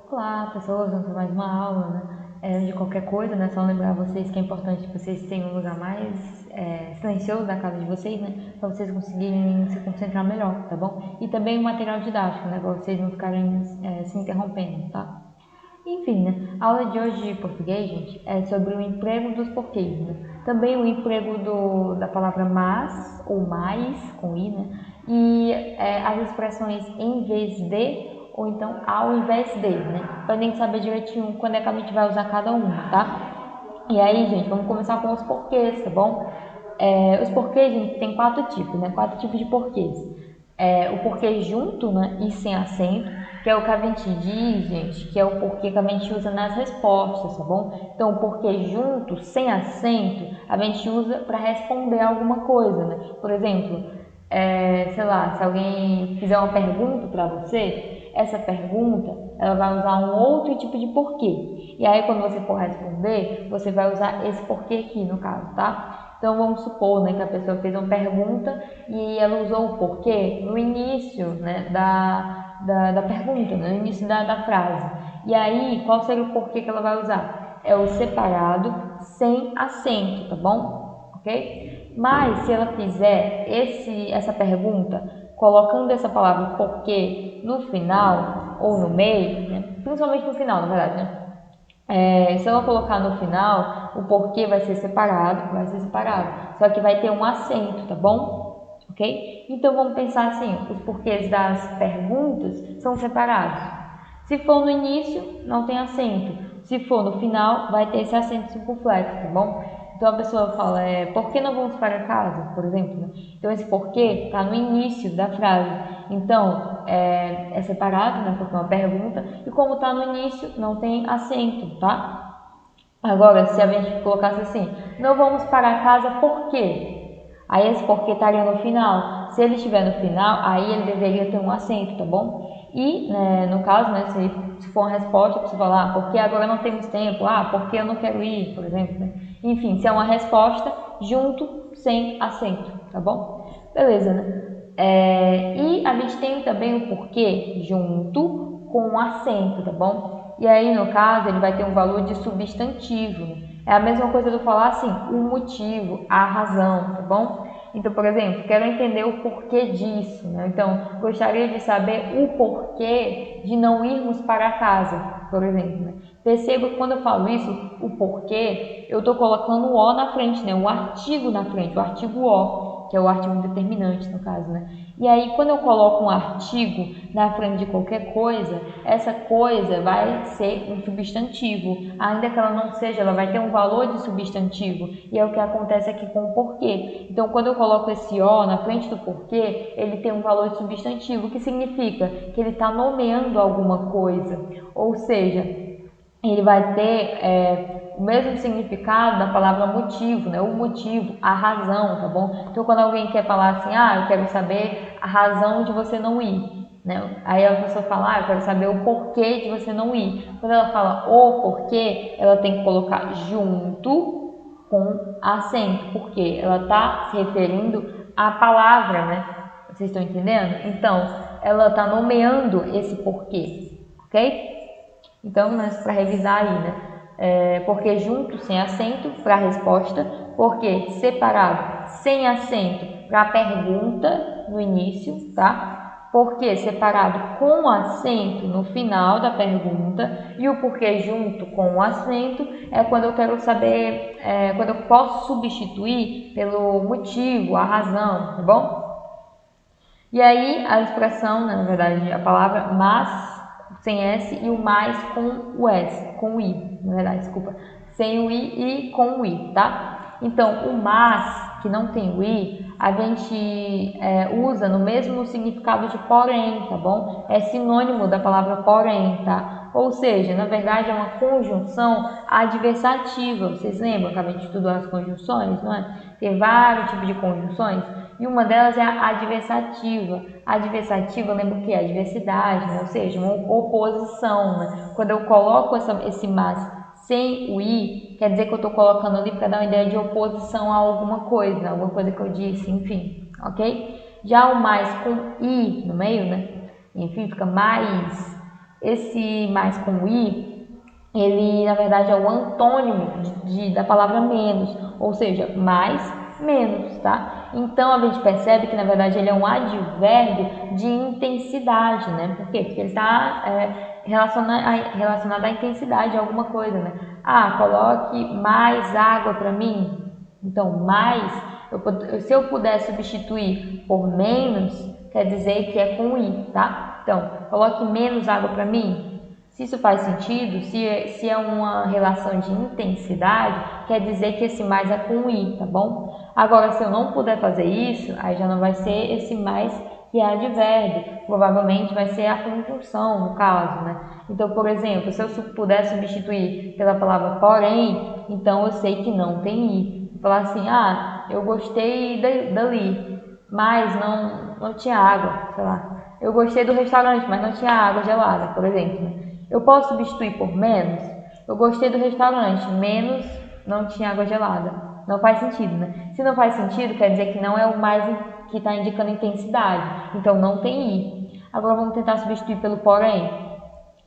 Olá, pessoas, vamos para mais uma aula, né? De qualquer coisa, né? Só lembrar vocês que é importante que vocês tenham um lugar mais silencioso da casa de vocês, né? Para vocês conseguirem se concentrar melhor, tá bom? E também o material didático, né? Para vocês não ficarem se interrompendo, tá? Enfim, né? A aula de hoje de português, gente, é sobre o emprego dos porquês, né? Também o emprego da palavra mas ou mais, com i, né? E as expressões em vez de ou então ao invés de, né? Pra gente saber direitinho quando é que a gente vai usar cada uma, tá? E aí, gente, vamos começar com os porquês, tá bom? Os porquês, gente, tem 4 tipos, né? 4 tipos de porquês. O porquê junto, né? E sem acento, que é o que a gente diz, gente, que é o porquê que a gente usa nas respostas, tá bom? Então, o porquê junto, sem acento, a gente usa para responder alguma coisa, né? Por exemplo, sei lá, se alguém fizer uma pergunta para você, essa pergunta, ela vai usar um outro tipo de porquê. E aí, quando você for responder, você vai usar esse porquê aqui, no caso, tá? Então, vamos supor, né, que a pessoa fez uma pergunta e ela usou o porquê no início, né, da pergunta, né, no início da frase. E aí, qual seria o porquê que ela vai usar? É o separado sem acento, tá bom? Ok? Mas, se ela fizer essa pergunta colocando essa palavra porquê no final ou no meio, né, principalmente no final, na verdade, né? Se eu colocar no final, o porquê vai ser separado, só que vai ter um acento, tá bom? Ok? Então vamos pensar assim, os porquês das perguntas são separados. Se for no início, não tem acento. Se for no final, vai ter esse acento circunflexo, tá bom? Então a pessoa fala, por que não vamos para casa, por exemplo, né? Então esse porquê está no início da frase. Então é separado, né? Porque é uma pergunta. E como está no início, não tem acento, tá? Agora, se a gente colocasse assim, não vamos para casa por quê? Aí esse porquê estaria no final. Se ele estiver no final, aí ele deveria ter um acento, tá bom? E, né, no caso, né, se for uma resposta, você falar, porque agora não temos tempo, porque eu não quero ir, por exemplo. Né? Enfim, se é uma resposta, junto, sem acento, tá bom? Beleza, né? E a gente tem também o porquê junto com acento, tá bom? E aí, no caso, ele vai ter um valor de substantivo. Né? É a mesma coisa do falar assim, o motivo, a razão, tá bom? Então, por exemplo, quero entender o porquê disso, né? Então, gostaria de saber o porquê de não irmos para casa, por exemplo. Né? Perceba que quando eu falo isso, o porquê, eu estou colocando o O na frente, né? O artigo na frente, o artigo O, que é o artigo determinante, no caso, né? E aí, quando eu coloco um artigo na frente de qualquer coisa, essa coisa vai ser um substantivo. Ainda que ela não seja, ela vai ter um valor de substantivo. E é o que acontece aqui com o porquê. Então, quando eu coloco esse O na frente do porquê, ele tem um valor de substantivo, que significa que ele está nomeando alguma coisa. Ou seja, ele vai ter o mesmo significado da palavra motivo, né? O motivo, a razão, tá bom? Então, quando alguém quer falar assim, eu quero saber a razão de você não ir, né? Aí a pessoa fala, eu quero saber o porquê de você não ir. Quando ela fala o porquê, ela tem que colocar junto com acento, porque ela está se referindo à palavra, né? Vocês estão entendendo? Então, ela está nomeando esse porquê, ok? Então, para revisar aí, né? Porque junto, sem acento, para a resposta. Porque separado, sem acento, para a pergunta no início, tá? Porque separado com acento no final da pergunta. E o porquê junto com o acento é quando eu quero saber, quando eu posso substituir pelo motivo, a razão, tá bom? E aí a expressão, né, na verdade, a palavra mas sem S e o mais com o S, com o I, na verdade, desculpa, sem o I e com o I, tá? Então, o mas, que não tem o I, a gente usa no mesmo significado de porém, tá bom? É sinônimo da palavra porém, tá? Ou seja, na verdade é uma conjunção adversativa. Vocês lembram que a gente estudou as conjunções, não é? Tem vários tipos de conjunções. E uma delas é a adversativa. A adversativa lembra o que? A adversidade, né? Ou seja, uma oposição. Né? Quando eu coloco esse mas sem o i, quer dizer que eu estou colocando ali para dar uma ideia de oposição a alguma coisa que eu disse, enfim, ok? Já o mais com i no meio, né? Enfim, fica mais. esse mais com i, ele na verdade é o antônimo da palavra menos, ou seja, mais, menos, tá? Então a gente percebe que na verdade ele é um advérbio de intensidade, né? Por quê? Porque ele está relacionado à intensidade de alguma coisa, né? Ah, coloque mais água para mim. Então, mais, se eu puder substituir por menos, quer dizer que é com i, tá? Então, coloque menos água para mim. Se isso faz sentido, se é uma relação de intensidade, quer dizer que esse mais é com i, tá bom? Agora, se eu não puder fazer isso, aí já não vai ser esse mais que é advérbio, provavelmente vai ser a conjunção, no caso, né? Então, por exemplo, se eu puder substituir pela palavra porém, então eu sei que não tem i. Vou falar assim, ah, eu gostei dali, mas não tinha água, sei lá. Eu gostei do restaurante, mas não tinha água gelada, por exemplo, né? Eu posso substituir por menos? Eu gostei do restaurante, menos não tinha água gelada. Não faz sentido, né? Se não faz sentido, quer dizer que não é o mais que está indicando intensidade. Então, não tem i. Agora, vamos tentar substituir pelo porém.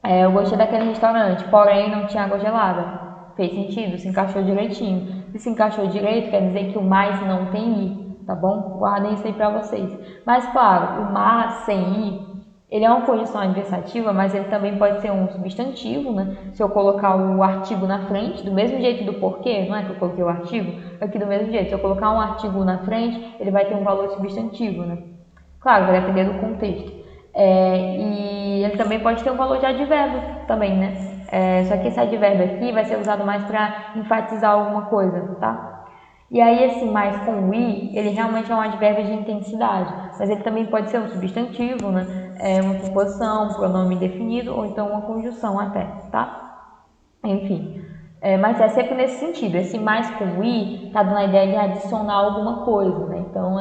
Eu gostei daquele restaurante, porém não tinha água gelada. Fez sentido, se encaixou direitinho. Se encaixou direito, quer dizer que o mais não tem i, tá bom? Guardem isso aí pra vocês. Mas, claro, o mas sem i, ele é uma conjunção adversativa, mas ele também pode ser um substantivo, né? Se eu colocar o artigo na frente, do mesmo jeito do porquê, não é que eu coloquei o artigo? Aqui do mesmo jeito, se eu colocar um artigo na frente, ele vai ter um valor substantivo, né? Claro, vai depender do contexto. E ele também pode ter um valor de advérbio também, né? Só que esse advérbio aqui vai ser usado mais para enfatizar alguma coisa, tá? E aí esse mais com o i, ele realmente é um advérbio de intensidade, mas ele também pode ser um substantivo, né? Uma preposição, um pronome definido ou então uma conjunção até, tá? Enfim, mas é sempre nesse sentido. Esse mais com o i está dando a ideia de adicionar alguma coisa, né? Então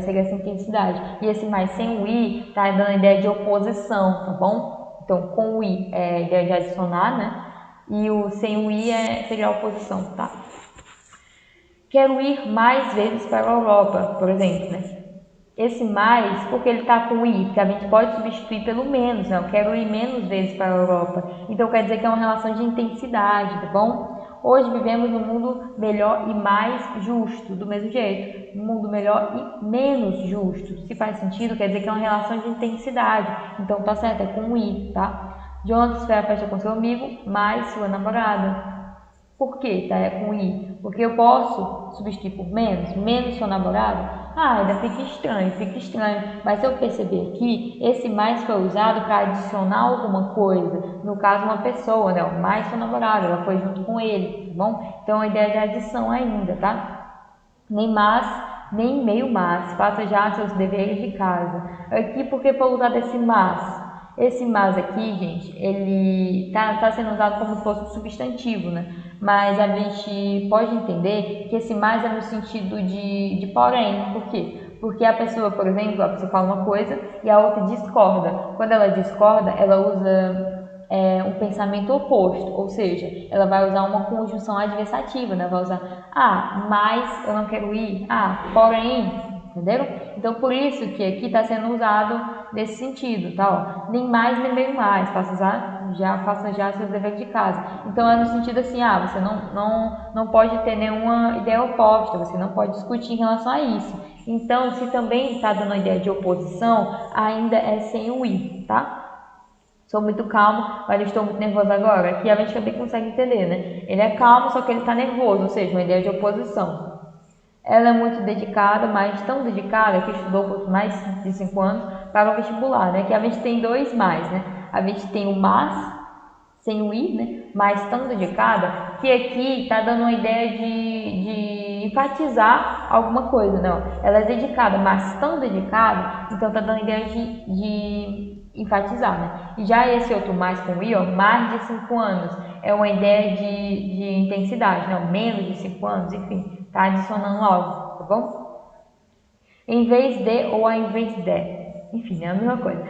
seria essa intensidade. E esse mais sem o i está dando a ideia de oposição, tá bom? Então com o i é a ideia de adicionar, né? E o sem o i seria a oposição, tá? Quero ir mais vezes para a Europa, por exemplo, né? Esse mais, porque ele está com i, porque a gente pode substituir pelo menos, né? Eu quero ir menos vezes para a Europa. Então quer dizer que é uma relação de intensidade, tá bom? Hoje vivemos num mundo melhor e mais justo, do mesmo jeito. Um mundo melhor e menos justo. Se faz sentido, quer dizer que é uma relação de intensidade. Então tá certo, é com i, tá? Jonathan foi à festa com seu amigo, mais sua namorada. Por quê? Tá? É com i. Porque eu posso substituir por menos, menos sua namorada. Ainda fica estranho, fica estranho. Mas se eu perceber aqui, esse mais foi usado para adicionar alguma coisa. No caso, uma pessoa, né? O mais sua namorada, ela foi junto com ele, tá bom? Então, a ideia de adição ainda, tá? Nem mas, nem meio mas. Faça já seus deveres de casa. Aqui, porque foi usado esse mas? Esse mas aqui, gente, ele tá sendo usado como se fosse um substantivo, né? Mas a gente pode entender que esse mais é no sentido de porém. Por quê? Porque a pessoa, por exemplo, a pessoa fala uma coisa e a outra discorda. Quando ela discorda, ela usa um pensamento oposto, ou seja, ela vai usar uma conjunção adversativa, né? Vai usar, mas eu não quero ir, porém, entenderam? Então, por isso que aqui está sendo usado nesse sentido, tá? Ó, nem mais nem meio mais, faça já seus deveres de casa. Então, é no sentido assim, você não pode ter nenhuma ideia oposta, você não pode discutir em relação a isso. Então, se também está dando a ideia de oposição, ainda é sem o i, tá? Sou muito calmo, mas estou muito nervoso agora. Aqui a gente também consegue entender, né? Ele é calmo, só que ele está nervoso, ou seja, uma ideia de oposição. Ela é muito dedicada, mas tão dedicada que estudou por mais de 5 anos para o vestibular, né? Que a gente tem dois mais, né? A gente tem o mas, sem o i, né? Mas tão dedicada, que aqui está dando uma ideia de enfatizar alguma coisa, não? Ela é dedicada, mas tão dedicada, então está dando ideia de enfatizar, né? E já esse outro mais com i, mais de 5 anos, é uma ideia de intensidade, não? Menos de 5 anos, enfim. Tá adicionando algo, tá bom? Em vez de ou ao invés de. Enfim, é a mesma coisa.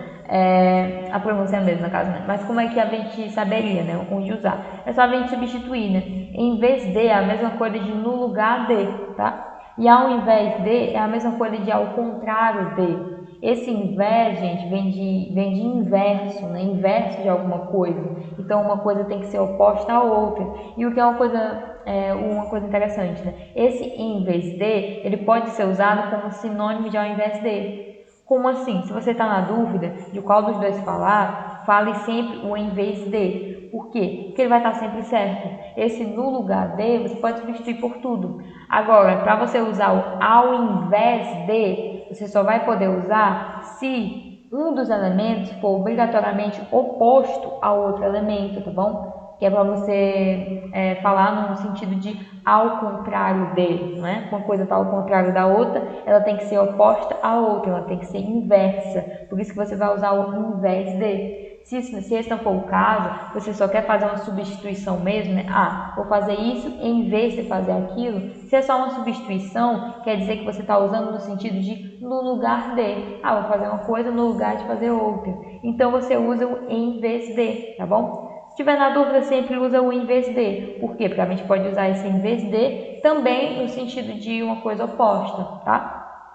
A pronúncia é a mesma, no caso, né? Mas como é que a gente saberia, né? Onde usar? É só a gente substituir, né? Em vez de é a mesma coisa de no lugar de, tá? E ao invés de é a mesma coisa de ao contrário de. Esse invés, gente, vem de inverso, né? Inverso de alguma coisa. Então, uma coisa tem que ser oposta à outra. E o que é uma coisa interessante, né? Esse em vez de, ele pode ser usado como sinônimo de ao invés de. Como assim? Se você está na dúvida de qual dos dois falar, fale sempre o em vez de. Por quê? Porque ele vai estar sempre certo. Esse no lugar de, você pode substituir por tudo. Agora, para você usar o ao invés de, você só vai poder usar se um dos elementos for obrigatoriamente oposto ao outro elemento, tá bom? Que é para você falar no sentido de ao contrário de, né? Uma coisa está ao contrário da outra, ela tem que ser oposta à outra, ela tem que ser inversa. Por isso que você vai usar o invés de. Se esse não for o caso, você só quer fazer uma substituição mesmo, né? Ah, vou fazer isso em vez de fazer aquilo. Se é só uma substituição, quer dizer que você está usando no sentido de no lugar de. Ah, vou fazer uma coisa no lugar de fazer outra. Então você usa o em vez de, tá bom? Se tiver na dúvida, sempre usa o em vez de. Por quê? Porque a gente pode usar esse em vez de também no sentido de uma coisa oposta, tá?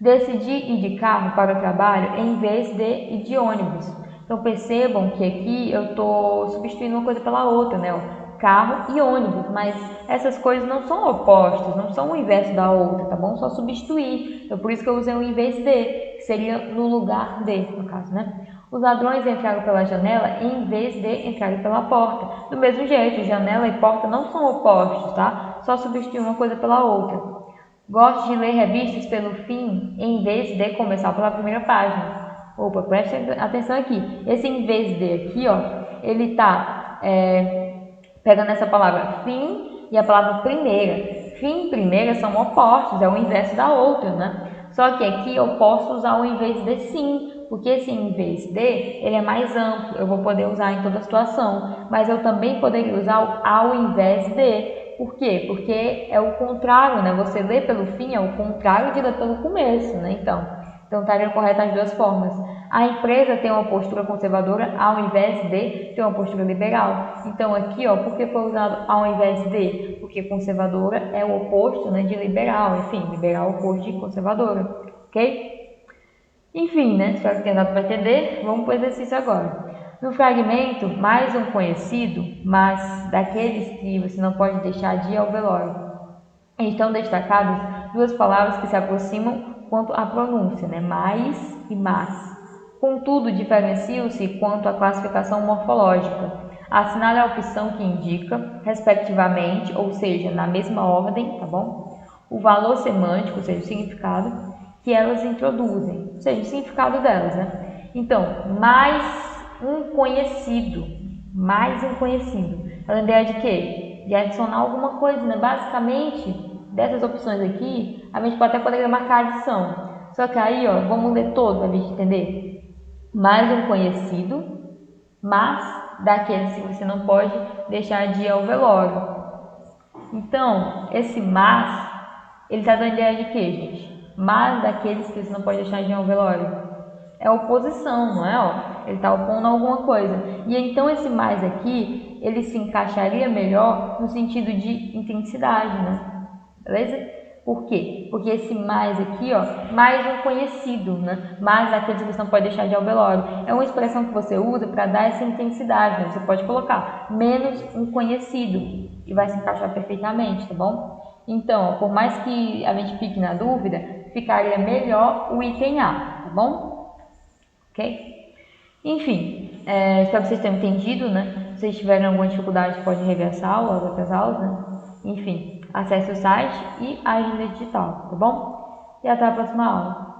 Decidi ir de carro para o trabalho em vez de ir de ônibus. Então percebam que aqui eu estou substituindo uma coisa pela outra, né? Carro e ônibus, mas essas coisas não são opostas, não são o inverso da outra, tá bom? Só substituir. Então por isso que eu usei o em vez de, que seria no lugar de, no caso, né? Os ladrões entraram pela janela em vez de entrarem pela porta. Do mesmo jeito, janela e porta não são opostos, tá? Só substituir uma coisa pela outra. Gosto de ler revistas pelo fim em vez de começar pela primeira página. Opa, preste atenção aqui. Esse em vez de aqui, ó, ele está pegando essa palavra fim e a palavra primeira. Fim e primeira são opostos, é o inverso da outra, né? Só que aqui eu posso usar o em vez de sim, porque esse em vez de, ele é mais amplo, eu vou poder usar em toda situação, mas eu também poderia usar o ao invés de. Por quê? Porque é o contrário, né? Você lê pelo fim é o contrário de ler pelo começo, né? Então estaria correto as duas formas. A empresa tem uma postura conservadora ao invés de ter uma postura liberal. Então aqui, ó, por que foi usado ao invés de? Porque conservadora é o oposto, né, de liberal. Enfim, liberal é o oposto de conservadora, ok? Enfim, né? Espero que tenha dado para entender. Vamos para o exercício agora. No fragmento, mais um conhecido, mas daqueles que você não pode deixar de ir ao velório. Estão destacadas duas palavras que se aproximam quanto à pronúncia, né? Mais e mas. Contudo, diferenciam-se quanto à classificação morfológica. Assinale a opção que indica, respectivamente, ou seja, na mesma ordem, tá bom? O valor semântico, ou seja, o significado, que elas introduzem, ou seja, o significado delas, né? Então, mais um conhecido, ela é a ideia de quê? De adicionar alguma coisa, né? Basicamente, dessas opções aqui, a gente pode até poder marcar a adição. Só que aí, ó, vamos ler todo para a gente entender. Mais um conhecido, mas daqueles que você não pode deixar de ir ao velório. Então, esse mas, ele está dando ideia de quê, gente? Mas daqueles que você não pode deixar de ir ao velório. É oposição, não é? Ó, ele está opondo alguma coisa. E então esse mais aqui, ele se encaixaria melhor no sentido de intensidade, né? Beleza? Por quê? Porque esse mais aqui, ó, mais um conhecido, né? Mais daqueles que você não pode deixar de ir ao velório. É uma expressão que você usa para dar essa intensidade, né? Você pode colocar menos um conhecido e vai se encaixar perfeitamente, tá bom? Então, por mais que a gente fique na dúvida, ficaria melhor o item A, tá bom? Ok? Enfim, espero que vocês tenham entendido, né? Se vocês tiverem alguma dificuldade, podem rever essa aula, as outras aulas, né? Enfim, acesse o site e a agenda digital, tá bom? E até a próxima aula.